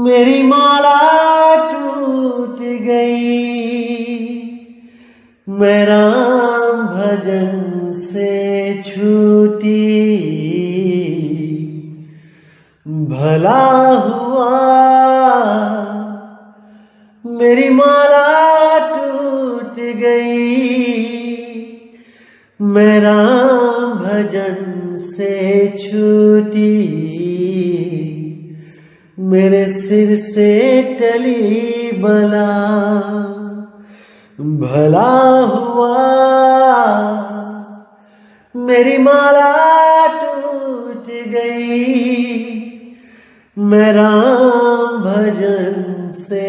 मेरी माला टूट गई, मैं राम भजन से छूटी। भला हुआ मेरी माला टूट गई, मैं राम भजन से छूटी। मेरे सिर से टली बला, भला हुआ मेरी माला टूट गई, मैं राम भजन से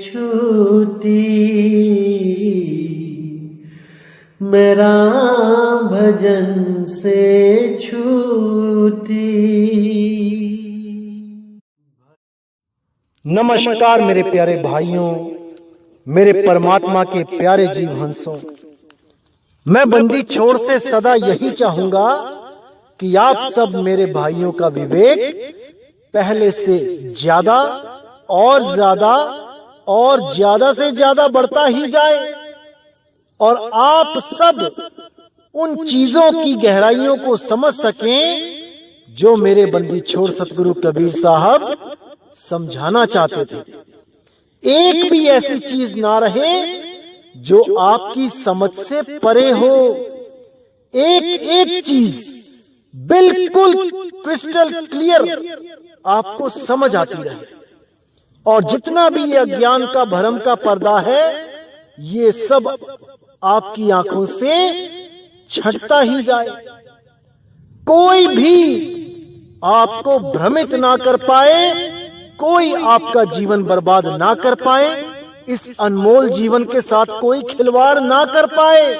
छूटी। मैं राम भजन से छूटी। नमस्कार मेरे प्यारे भाइयों, मेरे परमात्मा के प्यारे जीव हंसों। मैं बंदी छोड़ से सदा यही चाहूंगा कि आप सब मेरे भाइयों का विवेक पहले से ज्यादा और ज्यादा और ज्यादा से ज्यादा बढ़ता ही जाए, और आप सब उन चीजों की गहराइयों को समझ सकें जो मेरे बंदी छोड़ सतगुरु कबीर साहब समझाना चाहते थे। एक भी ऐसी चीज ना रहे जो आपकी समझ से परे हो। एक एक चीज बिल्कुल क्रिस्टल क्लियर आपको समझ आती रहे, और जितना भी ये अज्ञान का भ्रम का पर्दा है, ये सब आपकी आंखों से छटता ही जाए। कोई भी आपको भ्रमित ना कर पाए, कोई आपका जीवन बर्बाद ना कर पाए, इस अनमोल जीवन के साथ कोई खिलवाड़ ना कर पाए।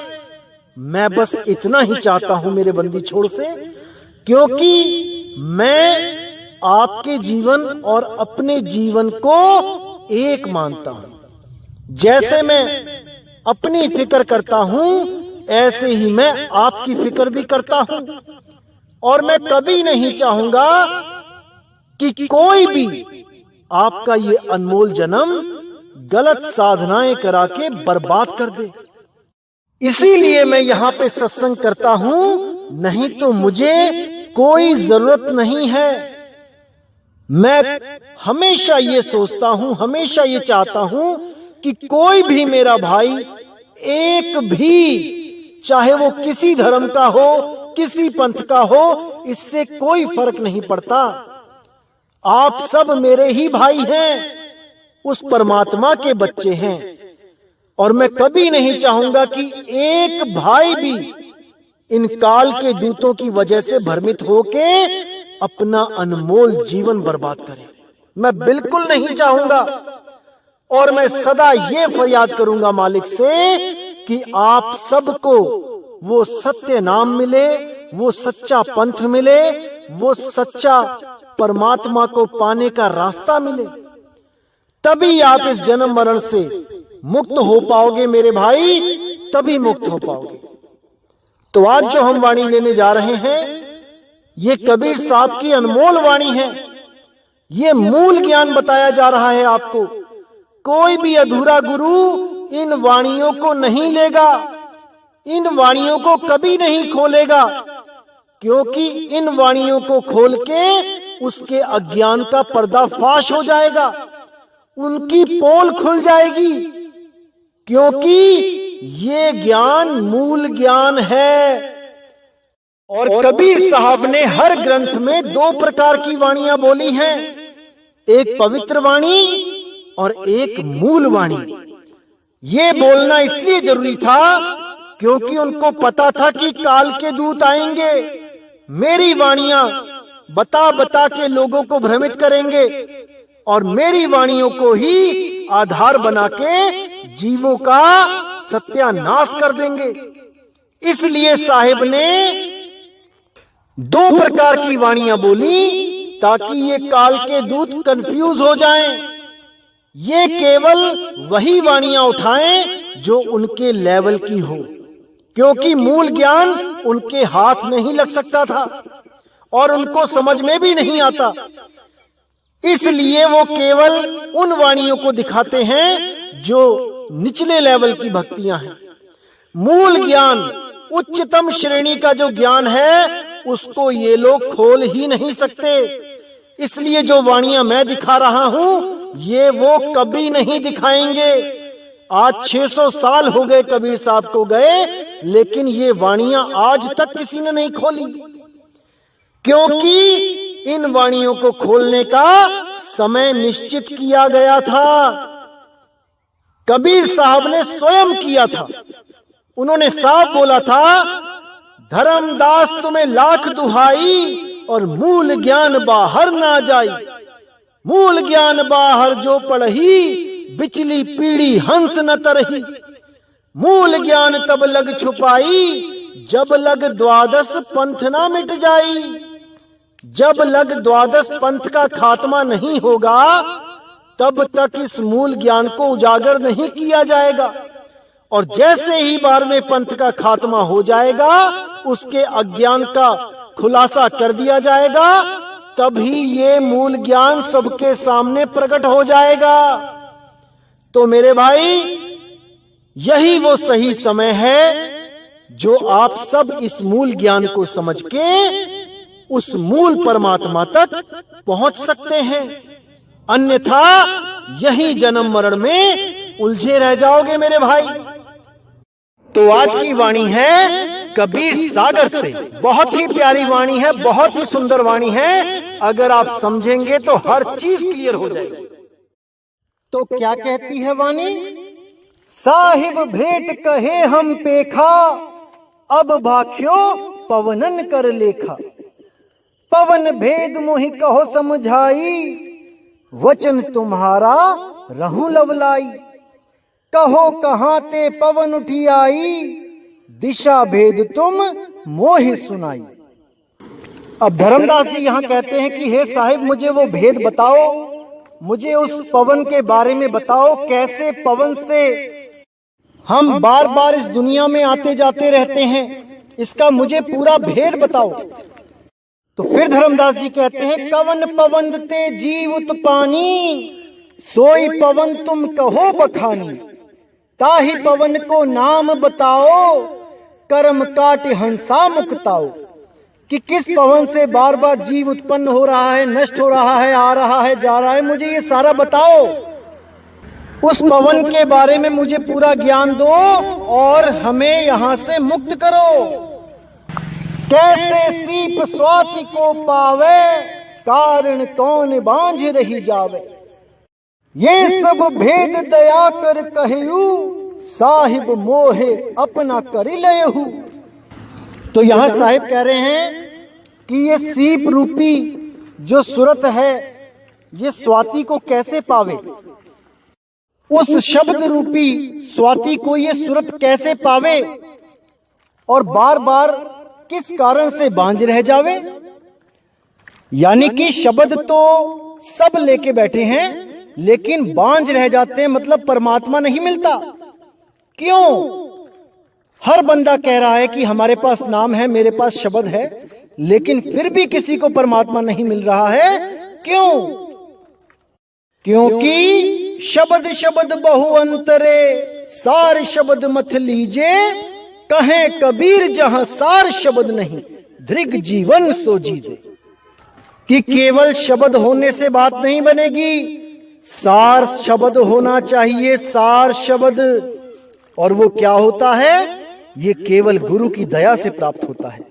मैं बस इतना ही चाहता हूं मेरे बंदी छोड़ से, क्योंकि मैं आपके जीवन और अपने जीवन को एक मानता हूं। जैसे मैं अपनी फिक्र करता हूं, ऐसे ही मैं आपकी फिक्र भी करता हूं, और मैं कभी नहीं चाहूंगा कि कोई भी आपका ये अनमोल जन्म गलत साधनाएं करा के बर्बाद कर दे। इसीलिए मैं यहाँ पे सत्संग करता हूं, नहीं तो मुझे कोई जरूरत नहीं है। मैं हमेशा ये सोचता हूं, हमेशा ये चाहता हूं कि कोई भी मेरा भाई, एक भी, चाहे वो किसी धर्म का हो, किसी पंथ का हो, इससे कोई फर्क नहीं पड़ता। आप सब मेरे ही भाई हैं, उस परमात्मा के बच्चे हैं, और मैं कभी नहीं चाहूंगा कि एक भाई भी इन काल के दूतों की वजह से भ्रमित होके अपना अनमोल जीवन बर्बाद करे। मैं बिल्कुल नहीं चाहूंगा, और मैं सदा ये फरियाद करूंगा मालिक से कि आप सबको वो सत्य नाम मिले, वो सच्चा पंथ मिले, वो सच्चा परमात्मा को पाने का रास्ता मिले। तभी आप इस जन्म मरण से मुक्त हो पाओगे मेरे भाई, तभी मुक्त हो पाओगे। तो आज जो हम वाणी लेने जा रहे हैं, ये कबीर साहब की अनमोल वाणी है। ये मूल ज्ञान बताया जा रहा है आपको। कोई भी अधूरा गुरु इन वाणियों को नहीं लेगा, इन वाणियों को कभी नहीं खोलेगा, क्योंकि इन वाणियों को खोल के उसके अज्ञान का पर्दाफाश हो जाएगा, उनकी पोल खुल जाएगी, क्योंकि ये ज्ञान मूल ज्ञान है। और कबीर साहब ने हर ग्रंथ में दो प्रकार की वाणियां बोली हैं, एक पवित्र वाणी और एक मूल वाणी। ये बोलना इसलिए जरूरी था क्योंकि उनको पता था कि काल के दूत आएंगे, मेरी वाणियां बता बता के लोगों को भ्रमित करेंगे, और मेरी वाणियों को ही आधार बना के जीवों का सत्यानाश कर देंगे। इसलिए साहिब ने दो प्रकार की वाणियां बोली, ताकि ये काल के दूत कंफ्यूज हो जाएं। ये केवल वही वाणियां उठाएं जो उनके लेवल की हो, क्योंकि मूल ज्ञान उनके हाथ नहीं लग सकता था और उनको समझ में भी नहीं आता। इसलिए वो केवल उन वाणियों को दिखाते हैं जो निचले लेवल की भक्तियां हैं। मूल ज्ञान, उच्चतम श्रेणी का जो ज्ञान है, उसको ये लोग खोल ही नहीं सकते। इसलिए जो वाणियां मैं दिखा रहा हूं, ये वो कभी नहीं दिखाएंगे। आज 600 साल हो गए कबीर साहब को गए, लेकिन ये वाणियां आज तक किसी ने नहीं खोली, क्योंकि इन वाणियों को खोलने का समय निश्चित किया गया था। कबीर साहब ने स्वयं किया था। उन्होंने साफ बोला था, धर्मदास तुम्हें लाख दुहाई और मूल ज्ञान बाहर ना जाई। मूल ज्ञान बाहर जो पढ़ही, बिचली पीढ़ी हंस न तरही। मूल ज्ञान तब लग छुपाई, जब लग द्वादश पंथ ना मिट जाई। जब लग द्वादश पंथ का खात्मा नहीं होगा, तब तक इस मूल ज्ञान को उजागर नहीं किया जाएगा। और जैसे ही 12वें पंथ का खात्मा हो जाएगा, उसके अज्ञान का खुलासा कर दिया जाएगा, तभी ये मूल ज्ञान सबके सामने प्रकट हो जाएगा। तो मेरे भाई, यही वो सही समय है जो आप सब इस मूल ज्ञान को समझ के उस मूल परमात्मा तक पहुंच सकते हैं। अन्यथा यही जन्म मरण में उलझे रह जाओगे मेरे भाई। तो आज की वाणी है कबीर सागर से। बहुत ही प्यारी वाणी है, बहुत ही सुंदर वाणी है। अगर आप समझेंगे तो हर चीज क्लियर हो जाएगी। तो क्या कहती है वाणी? साहिब भेंट कहे हम पेखा, अब भाख्यो पवनन कर लेखा। पवन भेद मोहि कहो समझाई, वचन तुम्हारा रहूं लवलाई। कहो कहां ते पवन उठी आई, दिशा भेद तुम मोहि सुनाई। अब धर्मदास जी यहाँ कहते हैं कि हे साहिब, मुझे वो भेद बताओ, मुझे उस पवन के बारे में बताओ। कैसे पवन से हम बार बार इस दुनिया में आते जाते रहते हैं, इसका मुझे पूरा भेद बताओ। तो फिर धर्मदास जी कहते हैं, कवन पवन ते जीव उत्पानी, सोई पवन तुम कहो बखानी। ताहि पवन को नाम बताओ, कर्म काट हंसा मुक्ताओ। कि किस पवन से बार बार जीव उत्पन्न हो रहा है, नष्ट हो रहा है, आ रहा है, जा रहा है, मुझे ये सारा बताओ। उस पवन के बारे में मुझे पूरा ज्ञान दो और हमें यहां से मुक्त करो। कैसे सीप स्वाति को पावे, कारण कौन बांझ रही जावे। ये सब भेद दया कर कहयू, साहिब मोहे अपना कर लयहू। तो यहां साहिब कह रहे हैं कि ये सीप रूपी जो सूरत है, ये स्वाति को कैसे पावे। उस शब्द रूपी स्वाति को ये सूरत कैसे पावे और बार बार किस कारण से बांझ रह जावे। यानी कि शब्द तो सब लेके बैठे हैं, लेकिन बांझ रह जाते हैं, मतलब परमात्मा नहीं मिलता। क्यों? हर बंदा कह रहा है कि हमारे पास नाम है, मेरे पास शब्द है, लेकिन फिर भी किसी को परमात्मा नहीं मिल रहा है। क्यों? क्योंकि शब्द शब्द बहु अंतरे, सार शब्द मत लीजे। कहे कबीर जहां सार शब्द नहीं, दृग जीवन सो जीजे। कि केवल शब्द होने से बात नहीं बनेगी, सार शब्द होना चाहिए, सार शब्द। और वो क्या होता है? ये केवल गुरु की दया से प्राप्त होता है।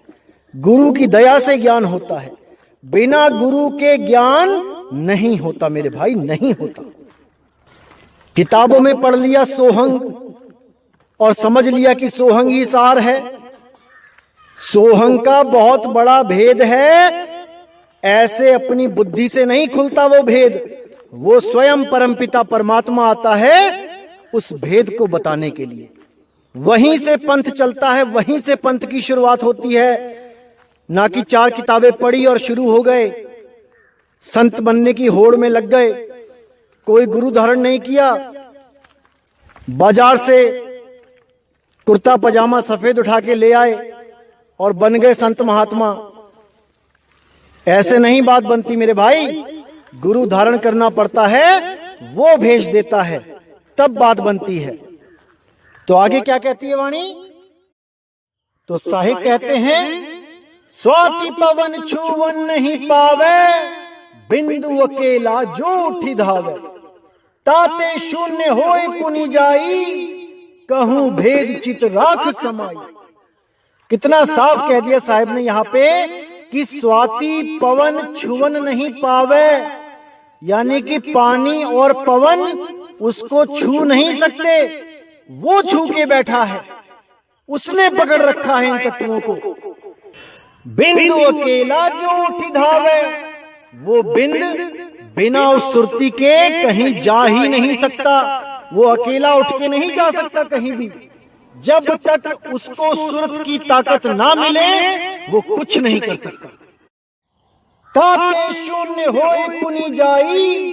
गुरु की दया से ज्ञान होता है, बिना गुरु के ज्ञान नहीं होता मेरे भाई, नहीं होता। किताबों में पढ़ लिया सोहंग और समझ लिया कि सोहंग ही सार है। सोहंग का बहुत बड़ा भेद है, ऐसे अपनी बुद्धि से नहीं खुलता वो भेद। वो स्वयं परमपिता परमात्मा आता है उस भेद को बताने के लिए। वहीं से पंथ चलता है, वहीं से पंथ की शुरुआत होती है। ना कि 4 किताबें पढ़ी और शुरू हो गए, संत बनने की होड़ में लग गए, कोई गुरु धारण नहीं किया, बाजार से कुर्ता पजामा सफेद उठा के ले आए और बन गए संत महात्मा। ऐसे नहीं बात बनती मेरे भाई। गुरु धारण करना पड़ता है, वो भेज देता है, तब बात बनती है। तो आगे क्या कहती है वाणी? तो साहिब कहते हैं, स्वाति पवन छुवन नहीं पावे, बिंदु अकेला जो उठी धावे, ताते शून्य होए पुनि जाई, कहूं भेद चित राख समाई। कितना साफ कह दिया साहिब ने यहाँ पे कि स्वाति पवन छुवन नहीं पावे, यानी कि पानी और पवन उसको छू नहीं सकते, वो छू के बैठा है, उसने पकड़ रखा है इन तत्वों को। बिंदु अकेला जो उठी धावे, वो बिंद बिना उस सुरती के कहीं जा ही नहीं सकता, वो अकेला उठ के नहीं जा सकता कहीं भी। जब तक उसको सुरत की ताकत ना मिले वो कुछ नहीं कर सकता। ताते शून्य होए पुनि जाई,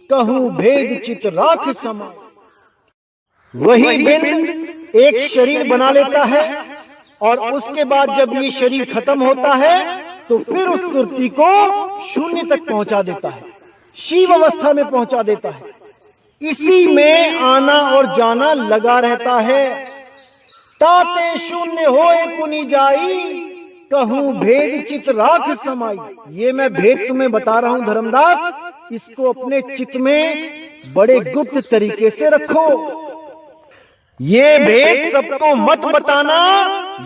कहूं भेद चित राख समाई। वही बिंद एक शरीर बना लेता है और उसके बाद जब ये शरीर खत्म होता है तो फिर उस सुरती को शून्य तक पहुंचा देता है, शिव अवस्था में पहुंचा देता है। इसी में आना और जाना लगा रहता है। ताते शून्य होए पुनि जाई, कहूं भेद चित राख समाई। ये मैं भेद तुम्हें बता रहा हूं धर्मदास, इसको अपने चित्त में बड़े गुप्त तरीके से रखो। ये भेद सबको मत बताना,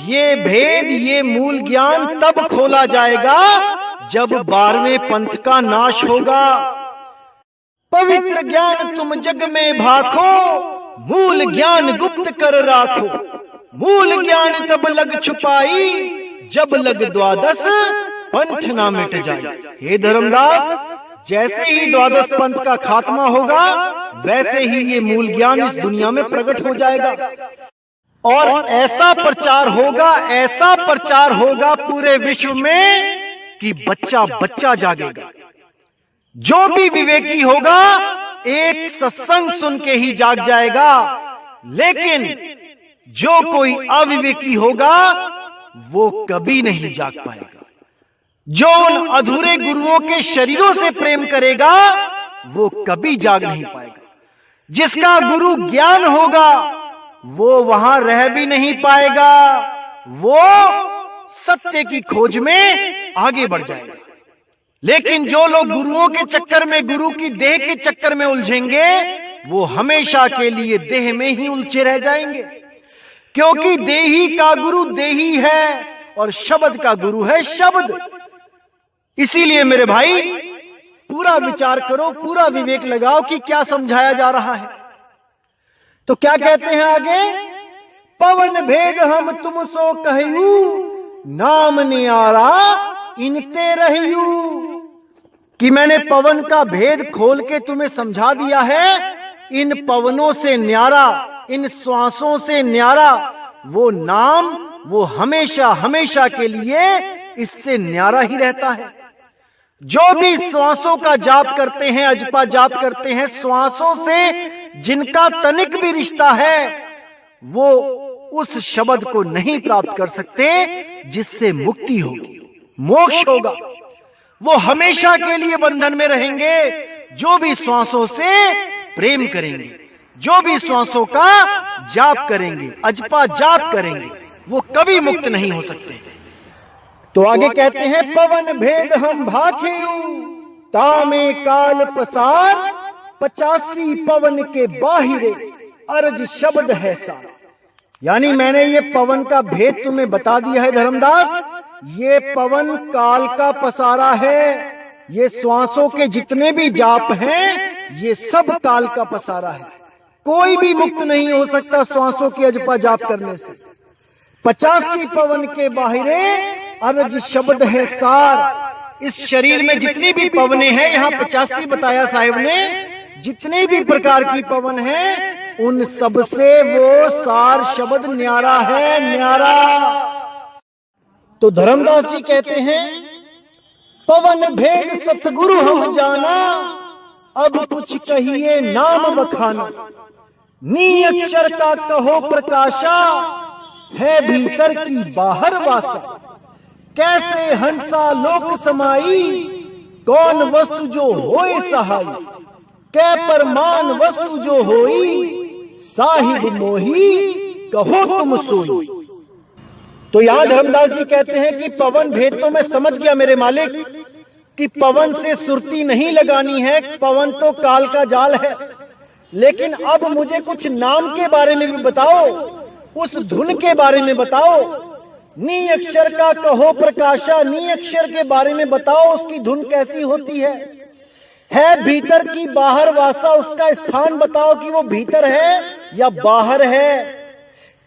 ये भेद, ये मूल ज्ञान तब खोला जाएगा जब 12वें पंथ का नाश होगा। पवित्र ज्ञान तुम जग में भाखो, मूल ज्ञान गुप्त कर राखो। मूल ज्ञान तब लग छुपाई, जब लग 12 पंथ ना मिट जाए। हे धर्मदास, जैसे ही 12 पंथ का खात्मा होगा वैसे ही ये मूल ज्ञान इस दुनिया में प्रकट हो जाएगा और ऐसा प्रचार होगा, ऐसा प्रचार होगा पूरे विश्व में कि बच्चा बच्चा जागेगा। जो भी विवेकी होगा एक सत्संग सुन के ही जाग जाएगा, लेकिन जो कोई अविवेकी होगा वो कभी नहीं जाग पाएगा। जो उन अधूरे गुरुओं के शरीरों से प्रेम करेगा वो कभी जाग नहीं पाएगा। जिसका गुरु ज्ञान होगा वो वहां रह भी नहीं पाएगा, वो सत्य की खोज में आगे बढ़ जाएगा। लेकिन जो लोग गुरुओं के चक्कर में, गुरु की देह के चक्कर में उलझेंगे, वो हमेशा के लिए देह में ही उलझे रह जाएंगे, क्योंकि देही का गुरु देही है और शब्द का गुरु है शब्द। इसीलिए मेरे भाई पूरा विचार करो, पूरा विवेक लगाओ कि क्या समझाया जा रहा है। तो क्या कहते हैं आगे? पवन भेद हम तुम सो कहू, नाम नियारा इनते रहयू। कि मैंने पवन का भेद खोल के तुम्हें समझा दिया है। इन पवनों से न्यारा, इन श्वासों से न्यारा वो नाम, वो हमेशा हमेशा के लिए इससे न्यारा ही रहता है। जो भी श्वासों का जाप करते हैं, अजपा जाप करते हैं, श्वासों से जिनका तनिक भी रिश्ता है वो उस शब्द को नहीं प्राप्त कर सकते जिससे मुक्ति होगी, मोक्ष होगा। वो हमेशा के लिए बंधन में रहेंगे। जो भी श्वासों से प्रेम करेंगे, जो भी श्वासों का जाप करेंगे, अजपा जाप करेंगे, वो कभी मुक्त नहीं हो सकते। तो आगे कहते हैं पवन भेद हम भाखेऊ, तामे काल पसार, 85 पवन के बाहिरे अर्ज शब्द है सार। यानी मैंने ये पवन का भेद तुम्हें बता दिया है धर्मदास। ये पवन काल का पसारा है। ये श्वासों के जितने भी जाप हैं ये सब काल का पसारा है। कोई भी मुक्त नहीं हो सकता श्वासों की अजपा जाप करने से। 85 पवन के बाहिरे अर्ज शब्द है सार। इस शरीर में जितनी भी पवने हैं, यहाँ 85 बताया साहिब ने, जितने भी प्रकार की पवन है उन सब से वो सार शब्द न्यारा है, न्यारा। तो धर्मदास जी कहते हैं पवन भेद सतगुरु हम जाना, अब कुछ कहिए नाम बखाना। नी अक्षर का कहो प्रकाशा, है भीतर की बाहर वासा। कैसे हंसा लोक समाई, कौन वस्तु जो होए सहाय, कै परमान वस्तु जो होई, साहिब मोही कहो तुम सोई। तो यहां धर्मदास जी कहते हैं कि पवन भेद तो मैं समझ गया मेरे मालिक, कि पवन से सुरती नहीं लगानी है, पवन तो काल का जाल है, लेकिन अब मुझे कुछ नाम के बारे में भी बताओ, उस धुन के बारे में बताओ। नी अक्षर का कहो प्रकाशा, नी अक्षर के बारे में बताओ, उसकी धुन कैसी होती है भीतर की बाहर वासा, उसका स्थान बताओ कि वो भीतर है या बाहर है।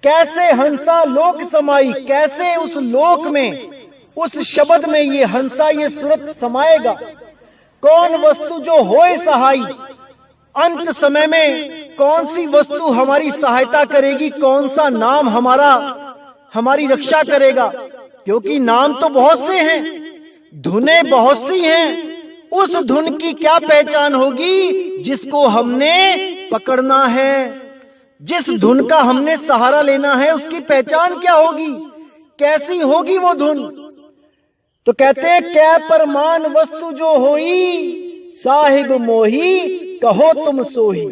कैसे हंसा लोक समाई, कैसे उस लोक में, उस शब्द में ये हंसा, ये सूरत समाएगा। कौन वस्तु जो होए सहाई, अंत समय में कौन सी वस्तु हमारी सहायता करेगी, कौन सा नाम हमारी रक्षा करेगा, क्योंकि नाम तो बहुत से हैं, धुनें बहुत सी हैं। उस धुन की क्या पहचान होगी जिसको हमने पकड़ना है, जिस धुन का हमने सहारा लेना है, उसकी पहचान क्या होगी, कैसी होगी वो धुन। तो कहते हैं कै परमान वस्तु जो होई, साहिब मोही कहो तुम सोही।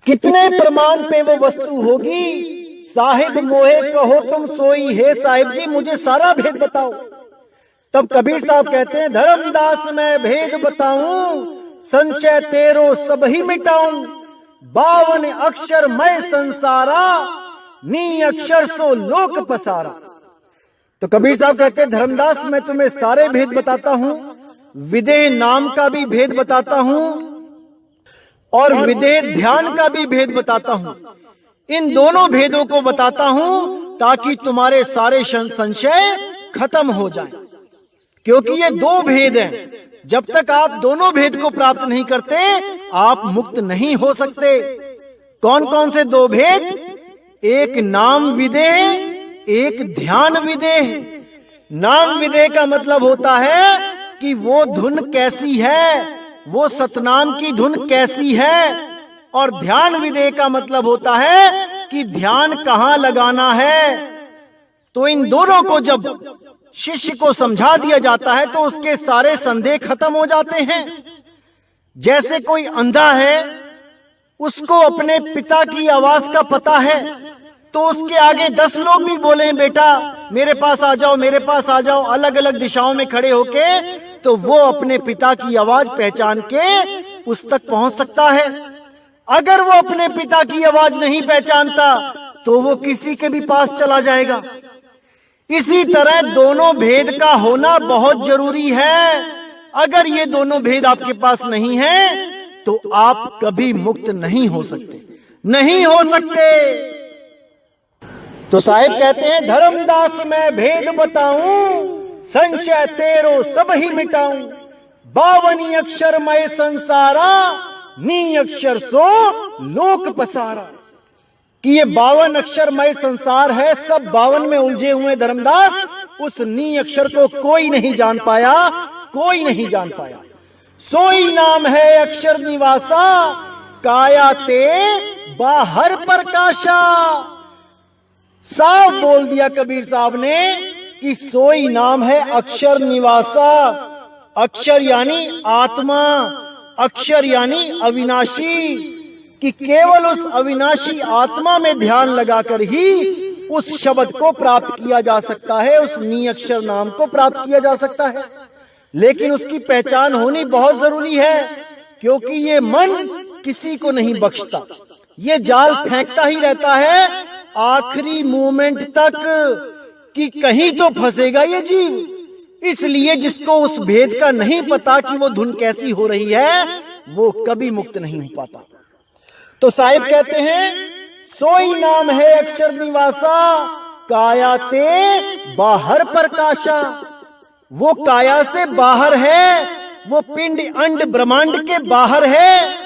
कितने प्रमाण पे वो वस्तु होगी, साहिब मोहे कहो तुम सोई। हे साहिब जी मुझे सारा भेद बताओ। तब कबीर साहब कहते हैं धर्मदास मैं भेद बताऊं, संशय तेरो सब ही मिटाऊं। 52 अक्षर मैं संसारा, नी अक्षर सो लोक पसारा। तो कबीर साहब कहते हैं धर्मदास मैं तुम्हें सारे भेद बताता हूं, विदेह नाम का भी भेद बताता हूं और विदेह ध्यान का भी भेद बताता हूं। इन दोनों भेदों को बताता हूं ताकि तुम्हारे सारे संशय खत्म हो जाएं, क्योंकि ये दो भेद हैं। जब तक आप दोनों भेद को प्राप्त नहीं करते आप मुक्त नहीं हो सकते। कौन कौन से दो भेद, एक नाम विदेह, एक ध्यान विदेह। नाम विदेह का मतलब होता है कि वो धुन कैसी है, वो सतनाम की धुन कैसी है, और ध्यान विदेह का मतलब होता है कि ध्यान कहां लगाना है। तो इन दोनों को जब शिष्य को समझा दिया जाता है तो उसके सारे संदेह खत्म हो जाते हैं। जैसे कोई अंधा है, उसको अपने पिता की आवाज का पता है, तो उसके आगे 10 लोग भी बोले बेटा मेरे पास आ जाओ, मेरे पास आ जाओ, अलग अलग दिशाओं में खड़े होके, तो वो अपने पिता की आवाज पहचान के उस तक पहुंच सकता है। अगर वो अपने पिता की आवाज नहीं पहचानता तो वो किसी के भी पास चला जाएगा। इसी तरह दोनों भेद का होना बहुत जरूरी है। अगर ये दोनों भेद आपके पास नहीं है तो आप कभी मुक्त नहीं हो सकते, नहीं हो सकते। तो साहिब कहते हैं धर्मदास मैं भेद बताऊं, संशय तेरो सब ही मिटाऊं। 52 अक्षर मैं संसारा, नी अक्षर सो लोक पसारा। कि ये 52 अक्षरमय संसार है, सब 52 में उलझे हुए धर्मदास, उस नी अक्षर को कोई नहीं जान पाया, कोई नहीं जान पाया। सोई नाम है अक्षर निवासा, काया ते बाहर प्रकाशा। साफ बोल दिया कबीर साहब ने कि सोई नाम है अक्षर निवासा। अक्षर यानी आत्मा, अक्षर यानी अविनाशी, कि केवल उस अविनाशी आत्मा में ध्यान लगाकर ही उस शब्द को प्राप्त किया जा सकता है, उस नी अक्षर नाम को प्राप्त किया जा सकता है। लेकिन उसकी पहचान होनी बहुत जरूरी है, क्योंकि ये मन किसी को नहीं बख्शता, ये जाल फेंकता ही रहता है आखिरी मोमेंट तक कि कहीं तो फंसेगा ये जीव। इसलिए जिसको उस भेद का नहीं पता कि वो धुन कैसी हो रही है, वो कभी मुक्त नहीं हो पाता। तो साहिब कहते हैं सोई नाम है अक्षर निवासा, काया ते बाहर प्रकाशा। वो काया से बाहर है, वो पिंड अंड ब्रह्मांड के बाहर है।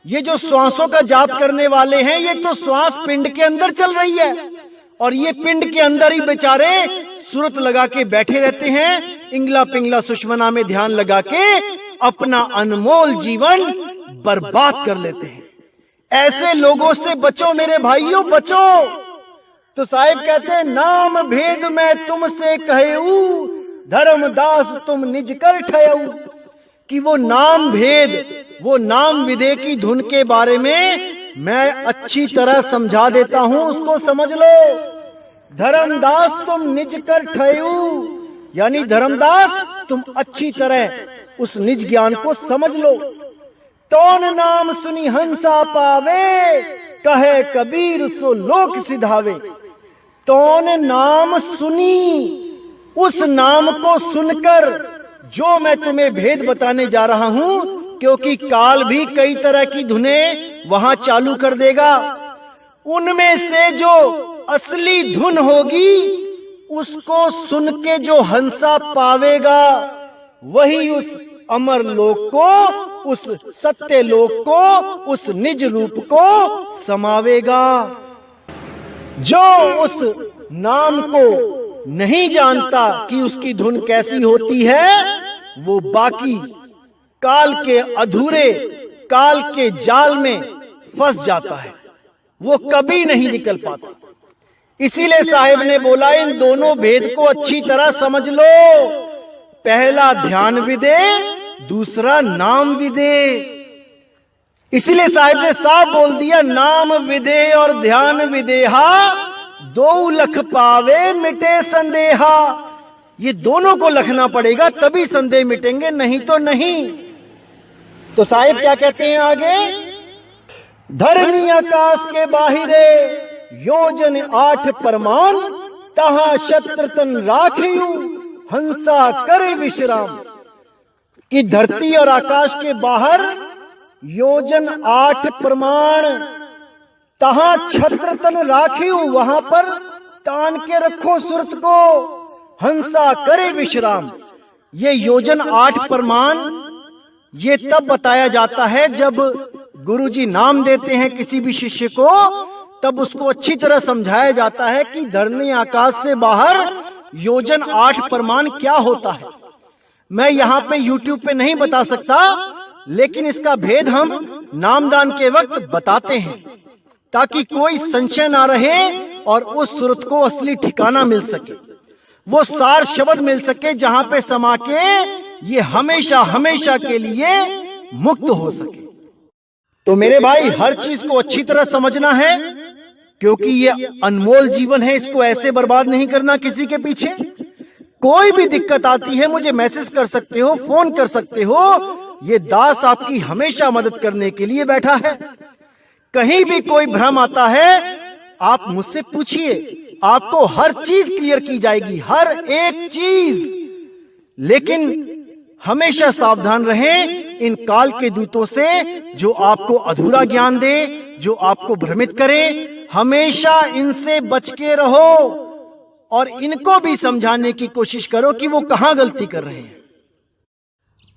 ये जो श्वासों का जाप करने वाले हैं, ये तो श्वास पिंड के अंदर चल रही है, और ये पिंड के अंदर ही बेचारे सूरत लगा के बैठे रहते हैं, इंगला पिंगला सुषमना में ध्यान लगा के अपना अनमोल जीवन बर्बाद कर लेते हैं। ऐसे लोगों से बचो मेरे भाइयों, बचो। तो साहिब कहते हैं नाम भेद मैं तुमसे कहूं, धर्मदास तुम निज कर ठयऊ, कि वो नाम भेद, वो नाम विदे की धुन के बारे में मैं अच्छी तरह समझा देता हूं, उसको समझ लो। धर्मदास तुम निज कर ठयऊ, यानी धर्मदास तुम अच्छी तरह उस निज ज्ञान को समझ लो। तौन नाम सुनी हंसा पावे, कहे कबीर सो लोक सिधावे। तौन नाम सुनी, उस नाम को सुनकर जो मैं तुम्हें भेद बताने जा रहा हूं, क्योंकि काल भी कई तरह की धुनें वहां चालू कर देगा, उनमें से जो असली धुन होगी उसको सुन के जो हंसा पावेगा वही उस अमर लोक को, उस सत्य लोक को, उस निज रूप को समावेगा। जो उस नाम को नहीं जानता कि उसकी धुन कैसी होती है, वो बाकी काल के अधूरे काल के जाल में फंस जाता है, वो कभी नहीं निकल पाता। इसीलिए साहिब ने बोला इन दोनों भेद को अच्छी तरह समझ लो। पहला ध्यान विदे, दूसरा नाम विदे। इसीलिए साहिब ने साफ बोल दिया, नाम विदे और ध्यान विदेहा, दो लख पावे मिटे संदेहा। ये दोनों को लखना पड़ेगा तभी संदेह मिटेंगे, नहीं तो नहीं। तो साहिब क्या कहते हैं आगे, धरनी आकाश के बाहिरे योजन 8 परमान, तहा शत्रु तन राखियू हंसा करे विश्राम। कि धरती और आकाश के बाहर योजन 8 प्रमाण, तहा छत्र तन राखियू, वहां पर तान के रखो सुरत को, हंसा करे विश्राम। ये योजन 8 प्रमाण ये तब बताया जाता है जब गुरुजी नाम देते हैं किसी भी शिष्य को, तब उसको अच्छी तरह समझाया जाता है कि धरनी आकाश से बाहर योजन 8 प्रमाण क्या होता है। मैं यहाँ पे YouTube पे नहीं बता सकता, लेकिन इसका भेद हम नामदान के वक्त बताते हैं ताकि कोई संशय ना रहे और उस सुरत को असली ठिकाना मिल सके, वो सार शब्द मिल सके जहां पे समा के ये हमेशा हमेशा के लिए मुक्त हो सके। तो मेरे भाई हर चीज को अच्छी तरह समझना है, क्योंकि ये अनमोल जीवन है, इसको ऐसे बर्बाद नहीं करना किसी के पीछे। कोई भी दिक्कत आती है मुझे मैसेज कर सकते हो, फोन कर सकते हो, ये दास आपकी हमेशा मदद करने के लिए बैठा है। कहीं भी कोई भ्रम आता है आप मुझसे पूछिए, आपको हर चीज क्लियर की जाएगी, हर एक चीज। लेकिन हमेशा सावधान रहें इन काल के दूतों से जो आपको अधूरा ज्ञान दे, जो आपको भ्रमित करे। हमेशा इनसे बच के रहो और इनको भी समझाने की कोशिश करो कि वो कहां गलती कर रहे हैं।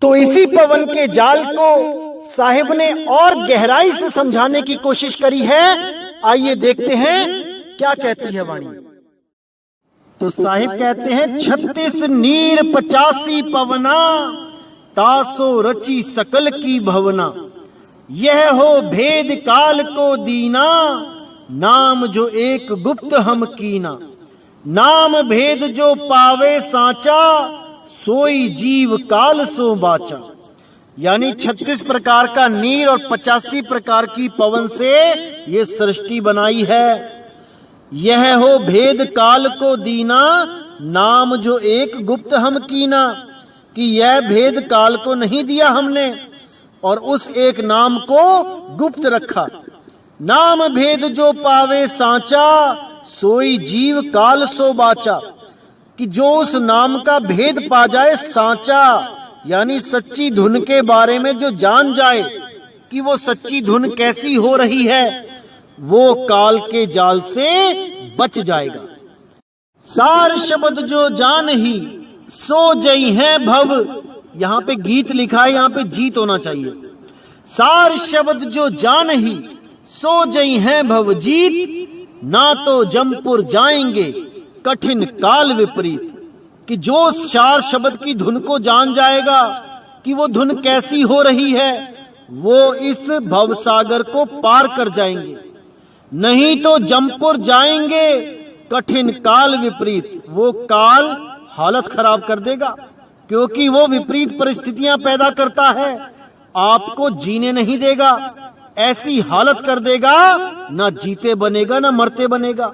तो इसी पवन के जाल को साहिब ने और गहराई से समझाने की कोशिश करी है। आइए देखते हैं क्या कहती है वाणी। तो साहिब कहते हैं, 36 नीर 85 पवना, तासो रची सकल की भवना। यह हो भेद काल को दीना, नाम जो एक गुप्त हम कीना। नाम भेद जो पावे साचा, सोई जीव काल सो बाचा। यानी 36 प्रकार का नीर और 85 प्रकार की पवन से ये सृष्टि बनाई है। यह हो भेद काल को दीना, नाम जो एक गुप्त हम कीना। कि यह भेद काल को नहीं दिया हमने और उस एक नाम को गुप्त रखा। नाम भेद जो पावे सांचा, सोई जीव काल सो बाचा। कि जो उस नाम का भेद पा जाए, सांचा यानी सच्ची धुन के बारे में जो जान जाए कि वो सच्ची धुन कैसी हो रही है, वो काल के जाल से बच जाएगा। सार शब्द जो जान ही, सो जई है भव। यहां पे गीत लिखा है, यहां पे जीत होना चाहिए। सार शब्द जो जान ही, सो जई है भव जीत। ना तो जमपुर जाएंगे, कठिन काल विपरीत। कि जो सार शब्द की धुन को जान जाएगा कि वो धुन कैसी हो रही है, वो इस भवसागर को पार कर जाएंगे। नहीं तो जमपुर जाएंगे, कठिन काल विपरीत। वो काल हालत खराब कर देगा, क्योंकि वो विपरीत परिस्थितियां पैदा करता है, आपको जीने नहीं देगा, ऐसी हालत कर देगा, ना जीते बनेगा ना मरते बनेगा।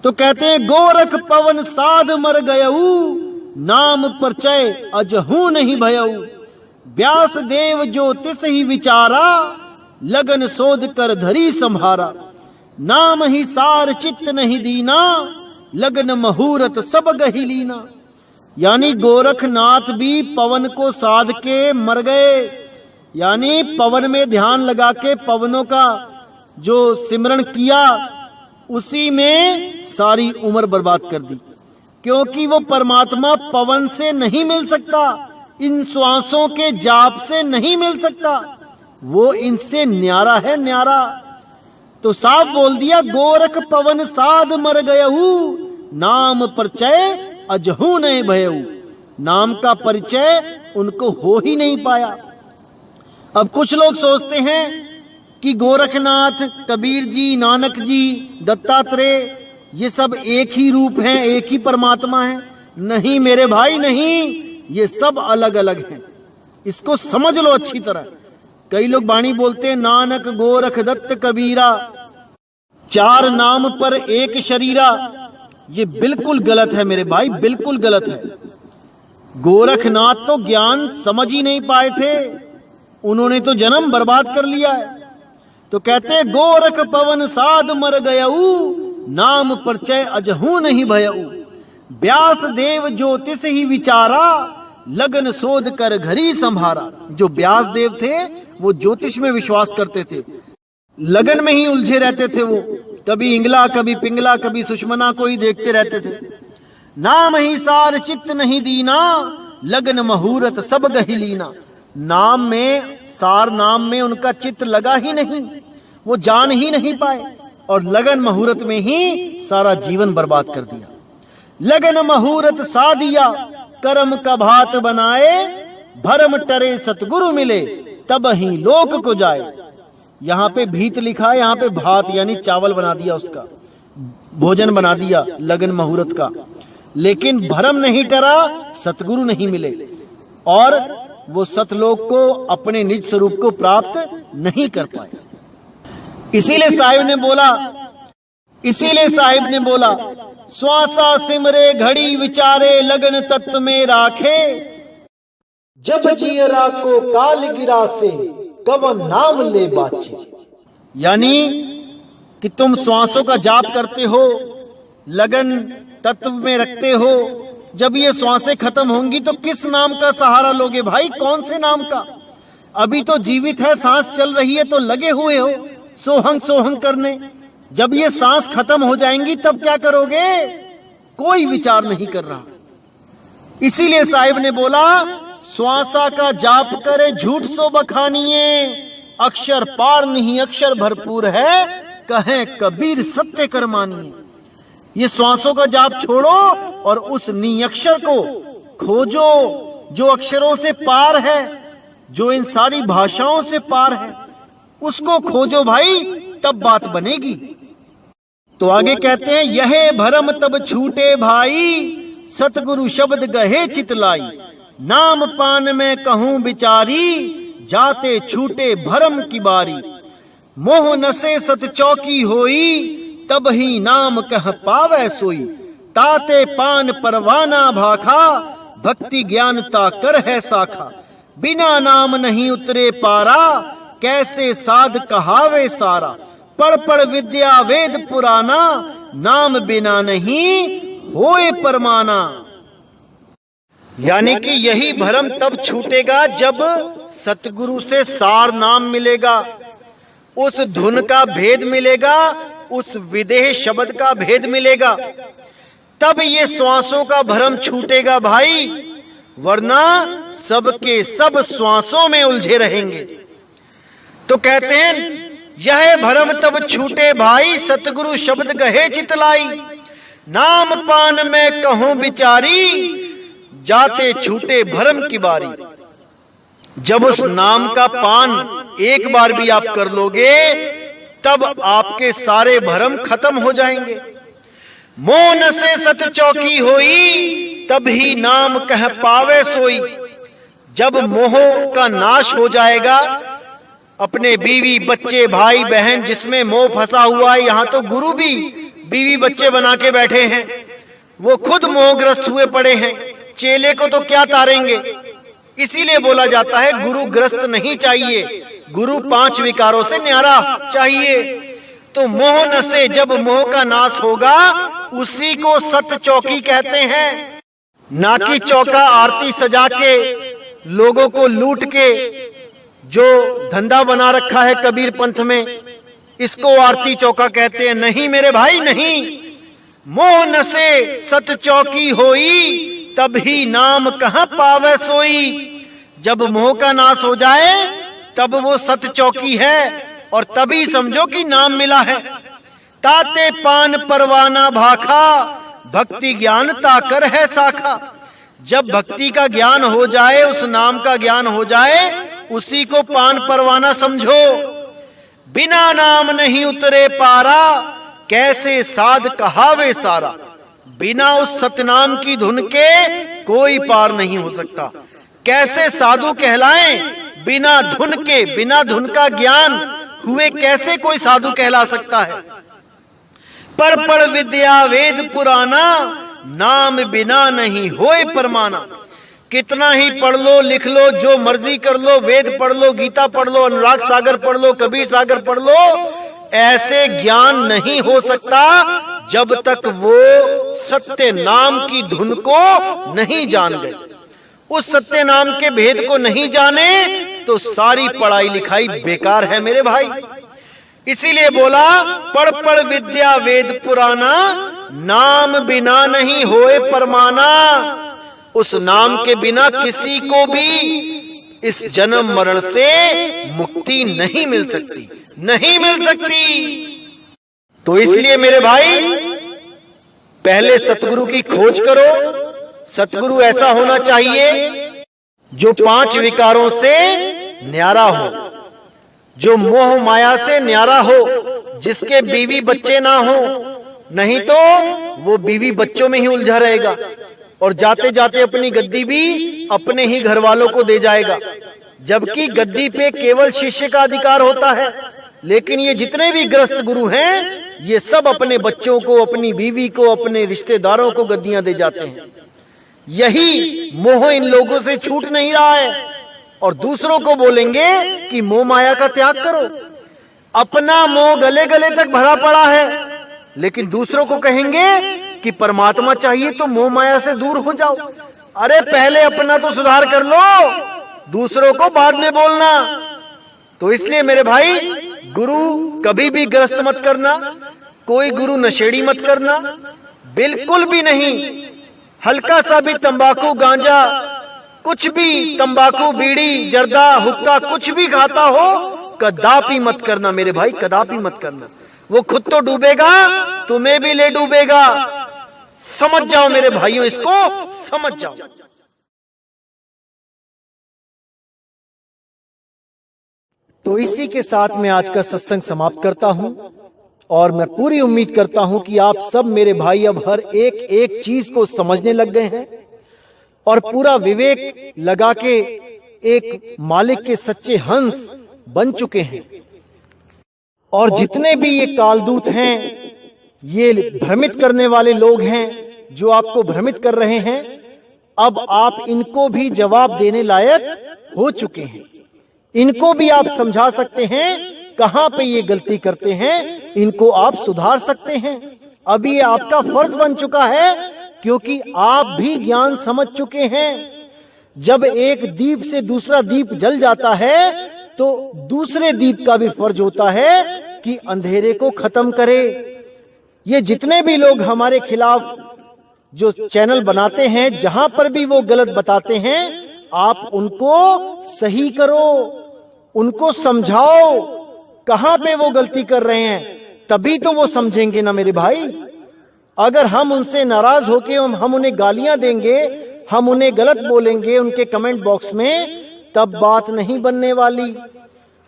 तो कहते हैं गोरख पवन साध मर गयऊ, नाम परचय अजहू नहीं भयऊ। व्यास देव जो तिस ही विचारा, लगन शोध कर धरी संभारा। नाम ही सार चित्त नहीं दीना, लगन मुहूर्त सब गही लीना। यानी गोरखनाथ भी पवन को साध के मर गए, यानी पवन में ध्यान लगा के पवनों का जो सिमरण किया, उसी में सारी उम्र बर्बाद कर दी, क्योंकि वो परमात्मा पवन से नहीं मिल सकता, इन श्वासों के जाप से नहीं मिल सकता, वो इनसे न्यारा है, न्यारा। तो साफ बोल दिया गोरख पवन साध मर गयऊ, नाम परिचय अजहू नहीं भयऊ। नाम का परिचय उनको हो ही नहीं पाया। अब कुछ लोग सोचते हैं कि गोरखनाथ, कबीर जी, नानक जी, दत्तात्रेय, ये सब एक ही रूप हैं, एक ही परमात्मा है। नहीं मेरे भाई नहीं, ये सब अलग अलग हैं, इसको समझ लो अच्छी तरह। कई लोग बाणी बोलते हैं नानक गोरख दत्त कबीरा, चार नाम पर एक शरीरा। ये बिल्कुल गलत है मेरे भाई, बिल्कुल गलत है। गोरखनाथ तो ज्ञान समझ ही नहीं पाए थे, उन्होंने तो जन्म बर्बाद कर लिया है। तो कहते गोरख पवन साध मर गयऊ, नाम परिचय अजहू नहीं भयऊ। व्यास देव ज्योतिष ही विचारा, लगन शोध कर घरी संभारा। जो व्यास देव थे वो ज्योतिष में विश्वास करते थे, लगन में ही उलझे रहते थे। वो कभी इंगला, कभी पिंगला, कभी सुषमना को ही देखते रहते थे। नाम ही सार चित्त नहीं दीना, लगन मुहूर्त सब गही लीना। नाम में, सार नाम में उनका चित्त लगा ही नहीं, वो जान ही नहीं पाए, और लगन मुहूर्त में ही सारा जीवन बर्बाद कर दिया। लगन मुहूर्त साधिया, कर्म का भात बनाए, भरम टरे सतगुरु मिले, तब ही लोक को जाए। यहाँ पे भीत लिखा है, यहाँ पे भात यानी चावल बना दिया, उसका भोजन बना दिया लगन मुहूर्त का। लेकिन भरम नहीं टरा, सतगुरु नहीं मिले, और वो सतलोक को, अपने निज स्वरूप को प्राप्त नहीं कर पाए। इसीलिए साहिब ने बोला श्वासा सिमरे घड़ी विचारे, लगन तत्व में राखे। जब जियरा को काल गिरा से, कवन नाम ले बाचे। यानी कि तुम श्वासों का जाप करते हो, लगन तत्व में रखते हो, जब ये श्वासें खत्म होंगी तो किस नाम का सहारा लोगे भाई? कौन से नाम का? अभी तो जीवित है, सांस चल रही है तो लगे हुए हो सोहंग सोहंग करने। जब ये सांस खत्म हो जाएंगी तब क्या करोगे? कोई विचार नहीं कर रहा। इसीलिए साहिब ने बोला श्वासा का जाप करे झूठ सो बखानिए, अक्षर पार नहीं अक्षर भरपूर है, कहे कबीर सत्य कर मानिए। ये श्वासों का जाप छोड़ो और उस नियक्षर को खोजो जो अक्षरों से पार है, जो इन सारी भाषाओं से पार है, उसको खोजो भाई, तब बात बनेगी। तो आगे कहते हैं यह भरम तब छूटे भाई, सतगुरु शब्द गहे चितलाई। नाम पान में कहूं बिचारी, जाते छूटे भरम की बारी। मोह नसे सत चौकी होई, तब ही नाम कह पावे सोई। ताते पान परवाना भाखा, भक्ति ज्ञानता कर है साखा। बिना नाम नहीं उतरे पारा, कैसे साध कहावे सारा। पढ़ पढ़ विद्या वेद पुराना, नाम बिना नहीं होए परमाना। यानी कि यही भरम तब छूटेगा जब सतगुरु से सार नाम मिलेगा, उस धुन का भेद मिलेगा, उस विदेह शब्द का भेद मिलेगा, तब ये श्वासों का भरम छूटेगा भाई, वरना सबके सब श्वासों में उलझे रहेंगे। तो कहते हैं यह भरम तब छूटे भाई, सतगुरु शब्द गहे चितलाई। नाम पान में कहूं बिचारी, जाते छूटे भरम की बारी। जब उस नाम का पान एक बार भी आप कर लोगे, तब आपके सारे भरम खत्म हो जाएंगे। मोह न से सत चौकी होई, तभी नाम कह पावे सोई। जब मोह का नाश हो जाएगा, अपने बीवी बच्चे भाई बहन जिसमें मोह फंसा हुआ है, यहां तो गुरु भी बीवी बच्चे बना के बैठे हैं, वो खुद मोहग्रस्त हुए पड़े हैं, चेले को तो क्या तारेंगे। इसीलिए बोला जाता है गुरु ग्रस्त नहीं चाहिए, गुरु 5 विकारों से न्यारा चाहिए। तो मोह न से जब मोह का नाश होगा, उसी को सत चौकी कहते हैं। ना कि चौका आरती सजा के लोगों को लूट के जो धंधा बना रखा है कबीर पंथ में, इसको आरती चौका कहते हैं। नहीं मेरे भाई नहीं। मोह न से सत चौकी होई, तभी नाम कहां पावे सोई। जब मोह का नाश हो जाए तब वो सत चौकी है, और तभी समझो कि नाम मिला है। ताते पान परवाना भाखा, भक्ति ज्ञान ताकर है साखा। जब भक्ति का ज्ञान हो जाए, उस नाम का ज्ञान हो जाए, उसी को पान परवाना समझो। बिना नाम नहीं उतरे पारा, कैसे साध कहावे सारा। बिना उस सतनाम की धुन के कोई पार नहीं हो सकता। कैसे साधु कहलाएं बिना धुन के, बिना धुन का ज्ञान हुए कैसे कोई साधु कहला सकता है। पढ़ विद्या वेद पुराना, नाम बिना नहीं होए परमाना। कितना ही पढ़ लो लिख लो, जो मर्जी कर लो, वेद पढ़ लो, गीता पढ़ लो, अनुराग सागर पढ़ लो, कबीर सागर पढ़ लो, ऐसे ज्ञान नहीं हो सकता जब तक वो सत्य नाम की धुन को नहीं जान गए। उस सत्य नाम के भेद को नहीं जाने तो सारी पढ़ाई लिखाई बेकार है मेरे भाई। इसीलिए बोला पढ़ विद्या वेद पुराना, नाम बिना नहीं होए परमाना। उस नाम के बिना किसी को भी इस जन्म मरण से मुक्ति नहीं मिल सकती, नहीं मिल सकती। तो इसलिए मेरे भाई पहले सतगुरु की खोज करो। सतगुरु ऐसा होना चाहिए जो 5 विकारों से न्यारा हो, जो मोह माया से न्यारा हो, जिसके बीवी बच्चे ना हो। नहीं तो वो बीवी बच्चों में ही उलझा रहेगा और जाते जाते अपनी गद्दी भी अपने ही घर वालों को दे जाएगा, जबकि गद्दी पे केवल शिष्य का अधिकार होता है। लेकिन ये जितने भी ग्रस्त गुरु हैं, ये सब अपने बच्चों को, अपनी बीवी को, अपने रिश्तेदारों को गद्दियां दे जाते हैं। यही मोह इन लोगों से छूट नहीं रहा है, और दूसरों को बोलेंगे कि मोह माया का त्याग करो। अपना मोह गले गले तक भरा पड़ा है, लेकिन दूसरों को कहेंगे कि परमात्मा चाहिए तो मोह माया से दूर हो जाओ। अरे पहले अपना तो सुधार कर लो, दूसरों को बाद में बोलना। तो इसलिए मेरे भाई गुरु कभी भी ग्रस्त मत करना, कोई गुरु नशेड़ी मत करना, बिल्कुल भी नहीं। हल्का सा भी तंबाकू गांजा, कुछ भी तंबाकू बीड़ी जर्दा हुक्का कुछ भी खाता हो, कदापि मत करना मेरे भाई, कदापि मत करना। वो खुद तो डूबेगा, तुम्हें भी ले डूबेगा। समझ जाओ मेरे भाइयों, इसको समझ जाओ। तो इसी के साथ मैं आज का सत्संग समाप्त करता हूं, और मैं पूरी उम्मीद करता हूं कि आप सब मेरे भाई अब हर एक एक चीज को समझने लग गए हैं और पूरा विवेक लगा के एक मालिक के सच्चे हंस बन चुके हैं। और जितने भी ये कालदूत हैं, ये भ्रमित करने वाले लोग हैं जो आपको भ्रमित कर रहे हैं, अब आप इनको भी जवाब देने लायक हो चुके हैं। इनको भी आप समझा सकते हैं कहां पे ये गलती करते हैं, इनको आप सुधार सकते हैं। अभी ये आपका फर्ज बन चुका है, क्योंकि आप भी ज्ञान समझ चुके हैं। जब एक दीप से दूसरा दीप जल जाता है, तो दूसरे दीप का भी फर्ज होता है कि अंधेरे को खत्म करे। ये जितने भी लोग हमारे खिलाफ जो चैनल बनाते हैं, जहां पर भी वो गलत बताते हैं, आप उनको सही करो, उनको समझाओ कहां पे वो गलती कर रहे हैं, तभी तो वो समझेंगे ना मेरे भाई। अगर हम उनसे नाराज होके हम उन्हें गालियां देंगे, हम उन्हें गलत बोलेंगे उनके कमेंट बॉक्स में, तब बात नहीं बनने वाली।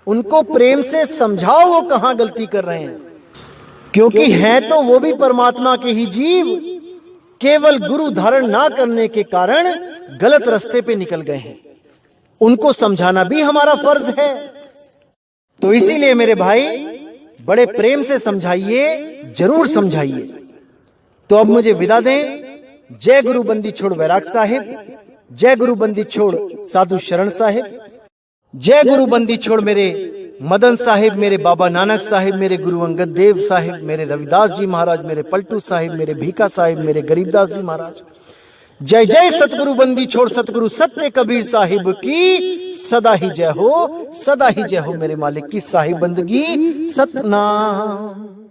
उनको प्रेम से समझाओ वो कहां गलती कर रहे हैं। क्योंकि हैं तो वो भी परमात्मा के ही जीव, केवल गुरु धारण ना करने के कारण गलत रास्ते पे निकल गए हैं। उनको समझाना भी हमारा फर्ज है। तो इसीलिए मेरे भाई बड़े प्रेम से समझाइए, जरूर समझाइए। तो अब मुझे विदा दें। जय गुरु बंदी छोड़ वैराग साहिब, जय गुरु बंदी छोड़ साधु शरण साहिब, जय गुरु बंदी छोड़ मेरे मदन साहिब, मेरे बाबा नानक साहिब, मेरे गुरु अंगद देव साहिब, मेरे रविदास जी महाराज, मेरे पलटू साहिब, मेरे भीखा साहिब, मेरे गरीबदास जी महाराज। जय जय सतगुरु बंदी छोड़ सतगुरु सत्य कबीर साहिब की सदा ही जय हो, सदा ही जय हो। मेरे मालिक की साहिब बंदगी सतनाम।